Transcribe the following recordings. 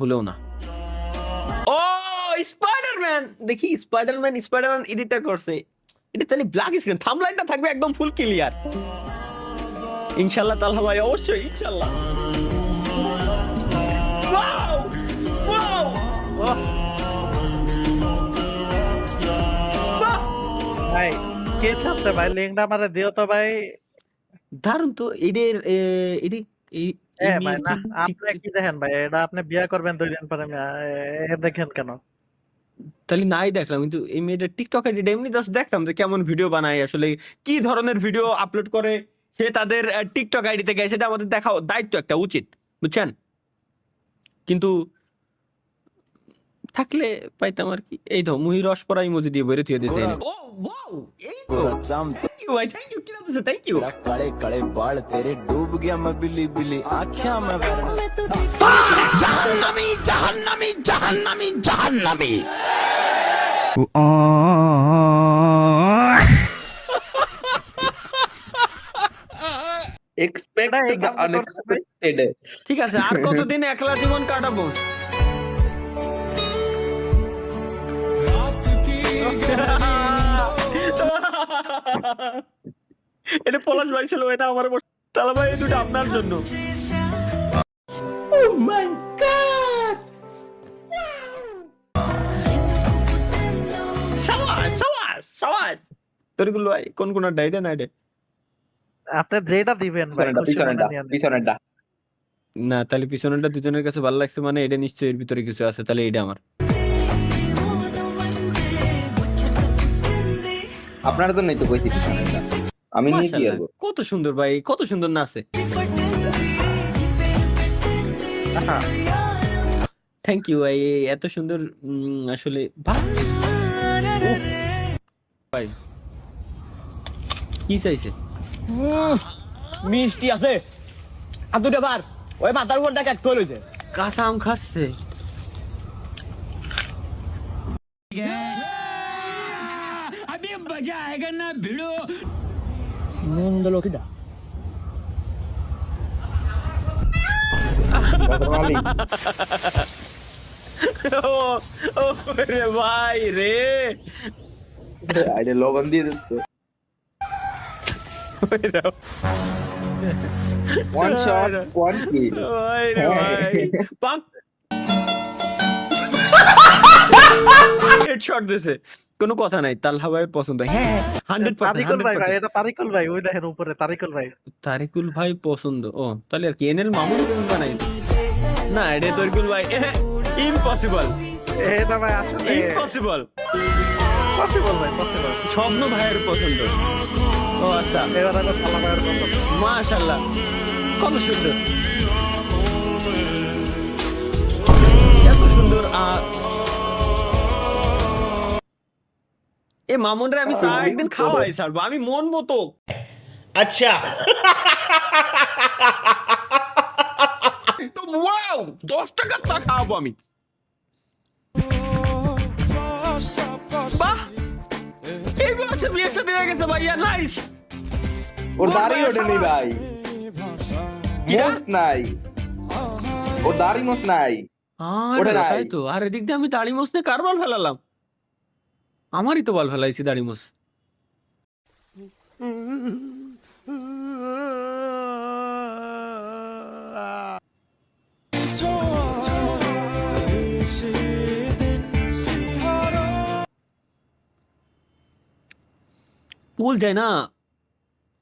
ভুলেও না। ও স্পাইডারম্যান, দেখি স্পাইডারম্যান এডিটটা করছে। এটা তাহলে ব্ল্যাক স্ক্রিন, থাম্বলাইনটা থাকবে একদম ফুল ক্লিয়ার ইনশাআল্লাহ। তালহা ভাই অবশ্যই ইনশাআল্লাহ। ওয়াও ওয়াও ভাই কে ছাড়ছে ভাই? লিঙ্কটা আমারে দিও তো ভাই। দারুন তো এদের ভাই না, আপনি কি দেখেন ভাই? এটা আপনি বিয়ে করবেন 2 দিন পরে, দেখেন কেন? তাহলে নাই দেখলাম, কিন্তু এই মেয়েটা টিকটক আইডি এমনি জাস্ট দেখতাম যে কেমন ভিডিও বানায়, আসলে কি ধরনের ভিডিও আপলোড করে সে তাদের টিকটক আইডিতে গেছে, সেটা আমাদের দেখা দায়িত্ব একটা উচিত, বুঝছেন? কিন্তু থাকলে পাইতাম আর কি। এই তো মুহি রস পরা ইমোজি দিয়ে বেরে থিয়ে দিয়েছে। ও ওয়াও, এই তো থ্যাংক ইউ ভাই, থ্যাংক ইউ, কি নাম দিছে? Thank you. काले काले बाल तेरे डूब गया मैं बिल्ली बिल्ली आँखियां में जहन्नमी जहन्नमी जहन्नमी जहन्नमी। Expect the unexpected. ঠিক আছে, আর কতদিন একলা জীবন কাটাবো? এটা পলাশ ভাই ছিল, এটা আমার তালা ভাই, এই দুটো আপনার জন্য। Oh my God! সাবাস সাবাস সাবাস। তোরগুলো ভাই কোন কোন ডাইডে নাইডে? আপনি যেটা দিবেন ভাই, পিছনেরটা না, তাহলে পিছনেরটা দুজনের কাছে ভালো লাগছে মানে এটা নিশ্চয়ই এর ভিতরে কিছু আছে, তাহলে এটা আমার। আপনার তো নেই তো কইছি পিছনেরটা, আমি নিয়ে কি করব? কত সুন্দর ভাই, কত সুন্দর নাচে। থ্যাংক ইউ ভাই, এত সুন্দর আসলে ভাই। কি চাইছে? মিষ্টি আছে আর দুটো বার ওই মাথার উপর দেখ এক তোল হইছে। কাঁচা আম খাচ্ছে। নন্দ লোকিটা ও রে ভাই রে, আরে লবণ দিয়ে দিচ্ছে। One shot, one kill. ভাই রে ভাই, পাক হেডশট দিছে, কোনো কথা নাই। তালহা ভাইয়ের পছন্দ। হ্যাঁ 100%। তারিকুল ভাই, এটা তারিকুল ভাই, ওই দেখেন উপরে তারিকুল ভাই। তারিকুল ভাই পছন্দ। ও তাহলে আর কি এনএল মামুন বানাই না, এটা তারিকুল ভাই ইম্পসিবল। এটা ভাই আসলে ইম্পসিবল, পসিবল ভাই, পসিবল। স্বপ্ন ভাইয়ের পছন্দ। ও আচ্ছা, এবার আবার সালা ভাইয়ের কথা। মাশাআল্লাহ, কত সুন্দর, এত সুন্দর। এ মামুনরে আমি চা একদিন খাওয়াই ছাড়বো, আমি মন মতো। আচ্ছা তো ওয়াও, 10 টাকার চা খাওয়াবো আমি। বাহ, এই বয়সে বিয়ের সাথে হয়ে গেছে ভাইয়া, নাইস। ওর দাড়ি ওঠেনি ভাই, মোট নাই, ওর দাড়ি মোট নাই। ওটা নাই। তাই তো। আর এদিক দিয়ে আমি দাড়ি মোছ নিয়ে কার বল ফেলালাম? আমারই তো বল ফেলাইছি দাড়ি মোছ। ভুল যায় না,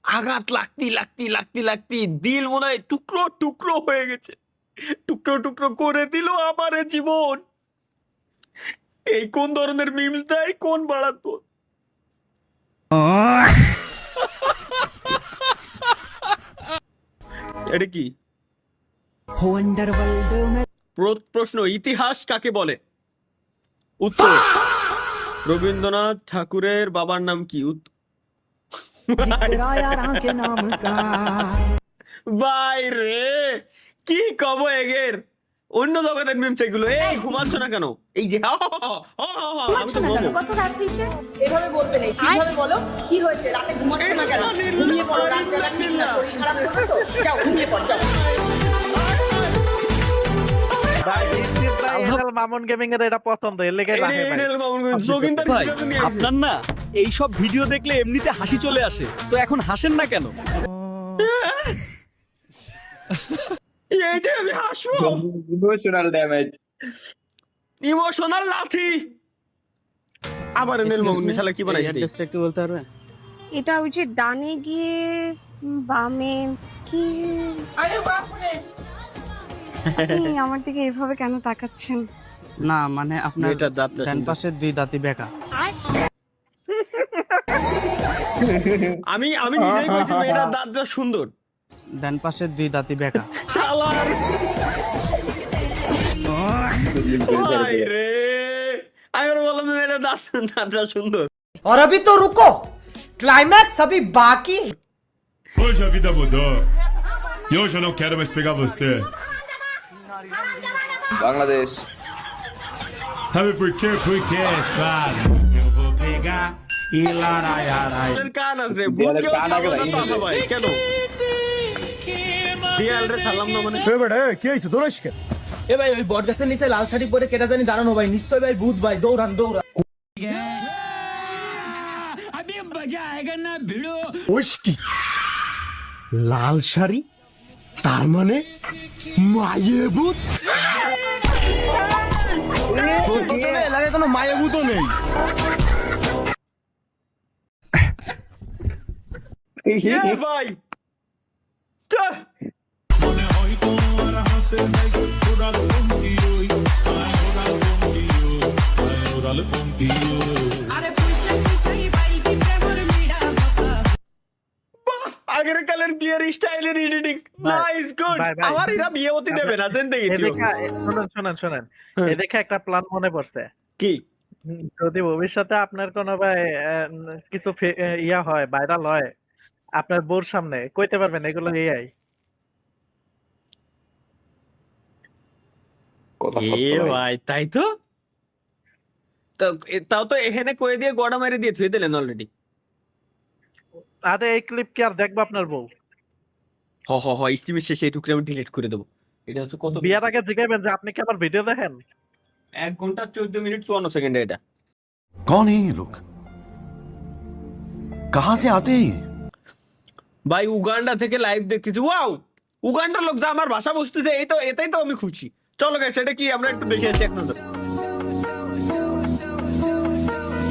আঘাত লাগতি লাগতি লাগতি লাগতি দিল মনে হয় টুকরো টুকরো হয়ে গেছে, টুকরো টুকরো করে দিল আমার জীবন। এই কোন ধরনের মিমস দেয়, কোন বাড়াতো? এটা কি প্রশ্ন? ইতিহাস কাকে বলে? উত্তর, রবীন্দ্রনাথ ঠাকুরের বাবার নাম কি? ভাই রে, কি কব এগের অন্য জগতের মিম সেগুলো। এই ঘুমাচ্ছ না কেন? এই যে আমি তো ঘুমাবো। কত রাত হয়েছে? এভাবে বলতে নেই, ঠিকভাবে বলো কি হয়েছে, রাতে ঘুমাচ্ছ না কেন? ঘুমিয়ে পড়ো, রাত জাগা ঠিক না, শরীর খারাপ করবে তো, যাও ঘুমিয়ে পড়ো, যাও। মামুন গেমিং এর এটা পছন্দ, এর লেগে রাখে ভাই। ভাই আপনার না এই সব ভিডিও দেখলে এমনিতে হাসি চলে আসে, তো এখন হাসেন না কেন? এই যে আমি হাসবো, ইমোশনাল ড্যামেজ। ইমোশনাল লাঠি। আবার নীল মামুন শালা কি বানাইছে? একটু বলতে পারবেন? এটা ওই যে ডানে গিয়ে বামে কি আপনি আমার দিকে এভাবে কেন তাকাচ্ছেন? না মানে আপনার মেয়েটার দাঁতটা ডান সুন্দর। পাশের দুই দাঁতই বেঁকা। আমি নিজেই কইছি মেয়েটার দাঁতটা সুন্দর। ডান পাশের দুই দাঁতই বেঁকা। শালার ভাই রে, আমি ওর বললাম মেয়েটার দাঁতটা সুন্দর। और अभी तो रुको, क्लाइमैक्स अभी बाकी। Hoje a vida mudou. E hoje eu não quero mais pegar você. Bangladesh. Sabe por quê? Porque é claro. Eu vou pegar e laraiarai. এর কান আছে, ভূত কেউ ছাড়লো না তো আমরা ভাই, কেন? দিয়াল রে ছাড়লাম না মানে? এ ভাই ওই বটগাছের নিচে লাল শাড়ি পরে কেটা জানি দাঁড়ানো ভাই, নিশ্চয় ভাই ভূত ভাই, দৌড়ান দৌড়ান। লাল শাড়ি তার মানে মায়ে ভূত এলাকায় কোনো মায়ে ভূতও নেই এ ভাই টা- বাহ, আগের কালের বিয়ের স্টাইলের এডিটিং নাইস গুড। ভাই, ভাই। আমার এরা বিয়ে হতে দেবে না জেন দেখি শুনেন এ দেখে একটা প্ল্যান মনে পড়ছে। কি যদি ভবিষ্যতে আপনার কোনো ভাই কিছু ইয়া হয়, ভাইরাল হয় আপনার বউর সামনে, কইতে পারবেন এগুলো এআই? এ ভাই তাই তো, তাও তো এখানে কয়ে দিয়ে গড়া মেরে দিয়ে থুয়ে দিলেন অলরেডি। আরে এই ক্লিপ কি আর দেখবো আপনার বউ? হ স্টিমের শেষে এই টুকরে আমি ডিলিট করে দেবো। এটা হচ্ছে কত বিয়ার আগে জিজ্ঞাসা যে আপনি কি আমার ভিডিও দেখেন? 1 ঘন্টা 14 মিনিট 54 সেকেন্ডে এটা। कौन है ये लोग कहां से आते हैं ये ভাই উগান্ডা থেকে লাইভ দেখতেছি, ওয়াও উগান্ডার লোক যা আমার ভাষা বুঝতেছে, এই তো এটাই তো আমি খুশি। চলো গাইস এটা কি আমরা একটু দেখে আসি এক নজর।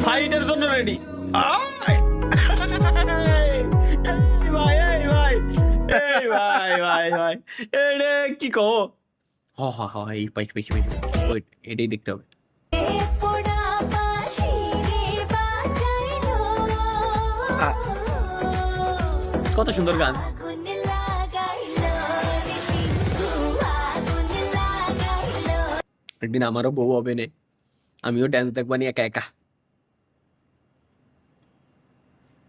ফাইটের জন্য রেডি। ভাই এরে কি কো? হ এই পাইছি ওয়েট, এটাই দেখতে হবে। কত সুন্দর গান। একদিন আমারও বউ হবে নে, আমিও ড্যান্স দেখবানি একা একা।